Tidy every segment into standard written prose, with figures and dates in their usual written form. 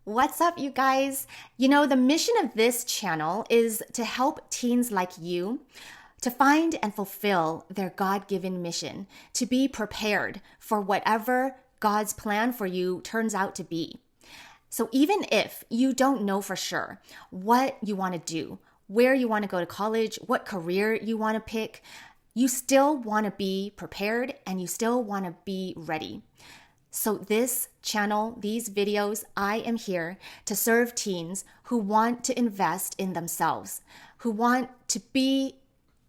What's up, you guys? The mission of this channel is to help teens like you to find and fulfill their God-given mission, to be prepared for whatever God's plan for you turns out to be. So even if you don't know for sure what you want to do, where you want to go to college, what career you want to pick, you still want to be prepared and you still want to be ready. So this channel, these videos, I am here to serve teens who want to invest in themselves, who want to be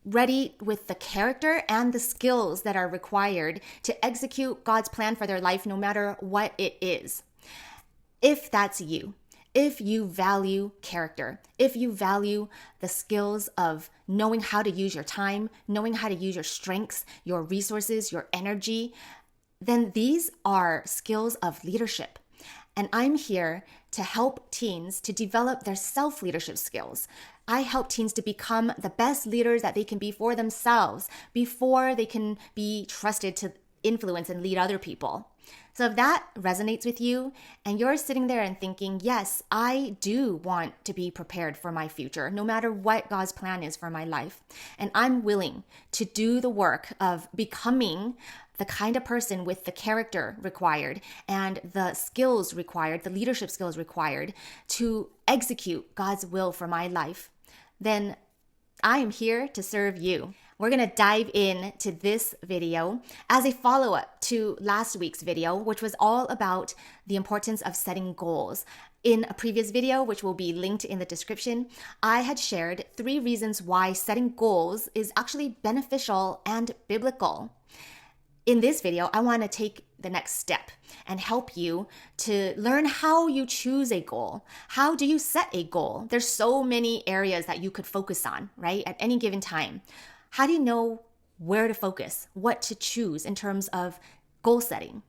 ready with the character and the skills that are required to execute God's plan for their life, no matter what it is. If that's you, if you value character, if you value the skills of knowing how to use your time, knowing how to use your strengths, your resources, your energy, then these are skills of leadership. And I'm here to help teens to develop their self-leadership skills. I help teens to become the best leaders that they can be for themselves before they can be trusted to influence and lead other people. So if that resonates with you and you're sitting there and thinking, yes, I do want to be prepared for my future, no matter what God's plan is for my life, and I'm willing to do the work of becoming the kind of person with the character required and the skills required, the leadership skills required to execute God's will for my life, then I am here to serve you. We're going to dive into this video as a follow-up to last week's video, which was all about the importance of setting goals. In a previous video, which will be linked in the description, I had shared 3 reasons why setting goals is actually beneficial and biblical. In this video, I want to take the next step and help you to learn how you choose a goal. How do you set a goal? There's so many areas that you could focus on, right, at any given time. How do you know where to focus, what to choose in terms of goal setting?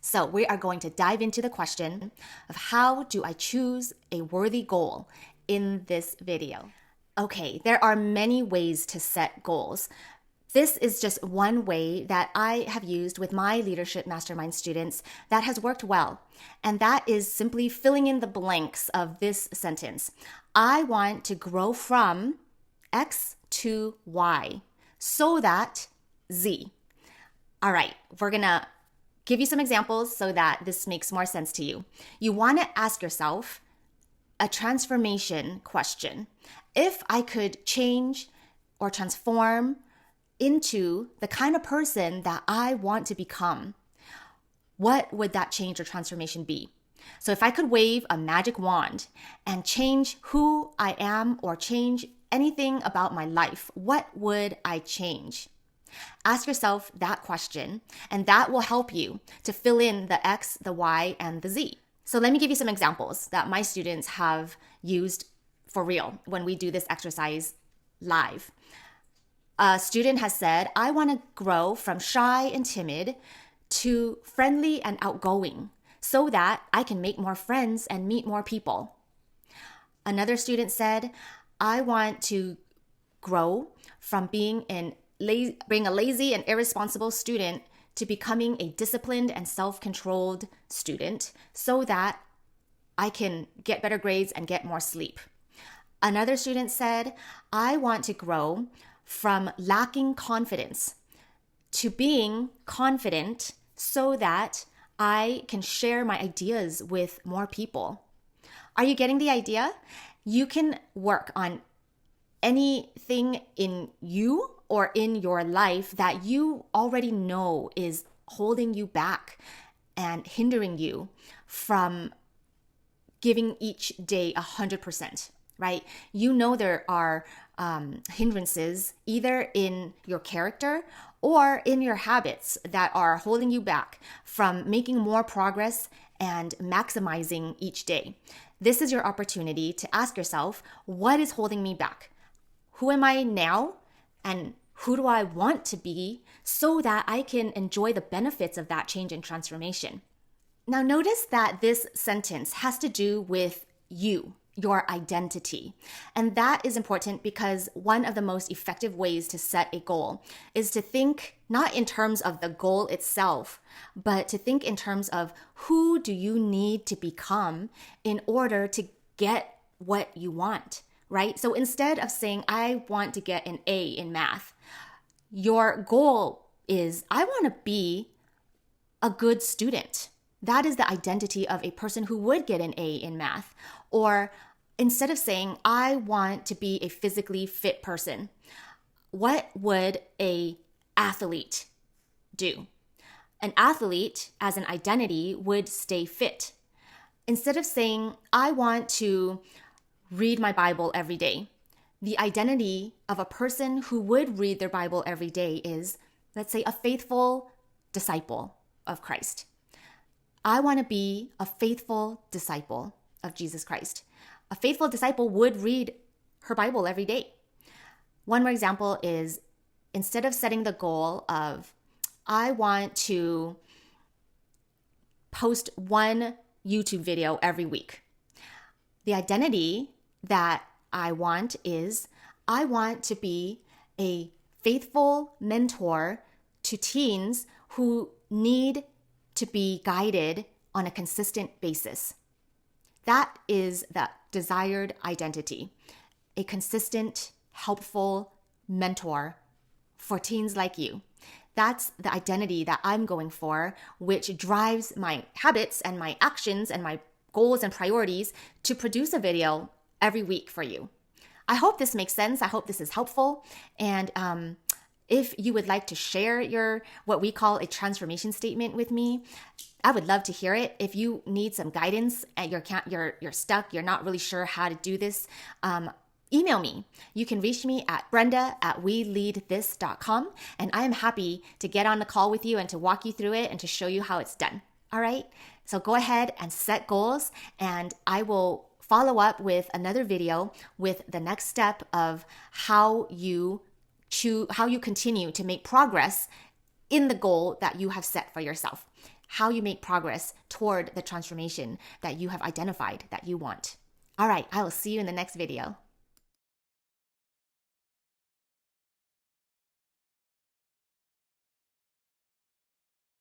So we are going to dive into the question of how do I choose a worthy goal in this video. Okay, there are many ways to set goals. This is just one way that I have used with my leadership mastermind students that has worked well. And that is simply filling in the blanks of this sentence. I want to grow from X to Y so that Z. All right, we're going to give you some examples so that this makes more sense to you. You want to ask yourself a transformation question. If I could change or transform into the kind of person that I want to become, what would that change or transformation be? So if I could wave a magic wand and change who I am or change anything about my life, what would I change? Ask yourself that question, and that will help you to fill in the X, the Y, and the Z. So let me give you some examples that my students have used for real when we do this exercise live. A student has said, I want to grow from shy and timid to friendly and outgoing so that I can make more friends and meet more people. Another student said, I want to grow from being a lazy and irresponsible student to becoming a disciplined and self-controlled student so that I can get better grades and get more sleep. Another student said, I want to grow from lacking confidence to being confident so that I can share my ideas with more people. Are you getting the idea? You can work on anything in you or in your life that you already know is holding you back and hindering you from giving each day 100%, right? You know there are hindrances either in your character or in your habits that are holding you back from making more progress and maximizing each day. This is your opportunity to ask yourself, what is holding me back? Who am I now? And who do I want to be so that I can enjoy the benefits of that change and transformation? Now notice that this sentence has to do with you, your identity. And that is important because one of the most effective ways to set a goal is to think not in terms of the goal itself, but to think in terms of who do you need to become in order to get what you want, right? So instead of saying, I want to get an A in math, your goal is, I want to be a good student. That is the identity of a person who would get an A in math. Or instead of saying, I want to be a physically fit person, what would an athlete do? An athlete as an identity would stay fit. Instead of saying, I want to read my Bible every day, the identity of a person who would read their Bible every day is, let's say, a faithful disciple of Christ. I want to be a faithful disciple of Jesus Christ. A faithful disciple would read her Bible every day. One more example is, instead of setting the goal of, I want to post one YouTube video every week, the identity that I want is, I want to be a faithful mentor to teens who need to be guided on a consistent basis. That is the desired identity, a consistent, helpful mentor for teens like you. That's the identity that I'm going for, which drives my habits and my actions and my goals and priorities to produce a video every week for you. I hope this makes sense. I hope this is helpful. And if you would like to share what we call a transformation statement with me, I would love to hear it. If you need some guidance and you're stuck, you're not really sure how to do this, email me. You can reach me at brenda@weleadthis.com, and I am happy to get on the call with you and to walk you through it and to show you how it's done. All right? So go ahead and set goals, and I will follow up with another video with the next step of how you continue to make progress in the goal that you have set for yourself, how you make progress toward the transformation that you have identified that you want. All right, I will see you in the next video.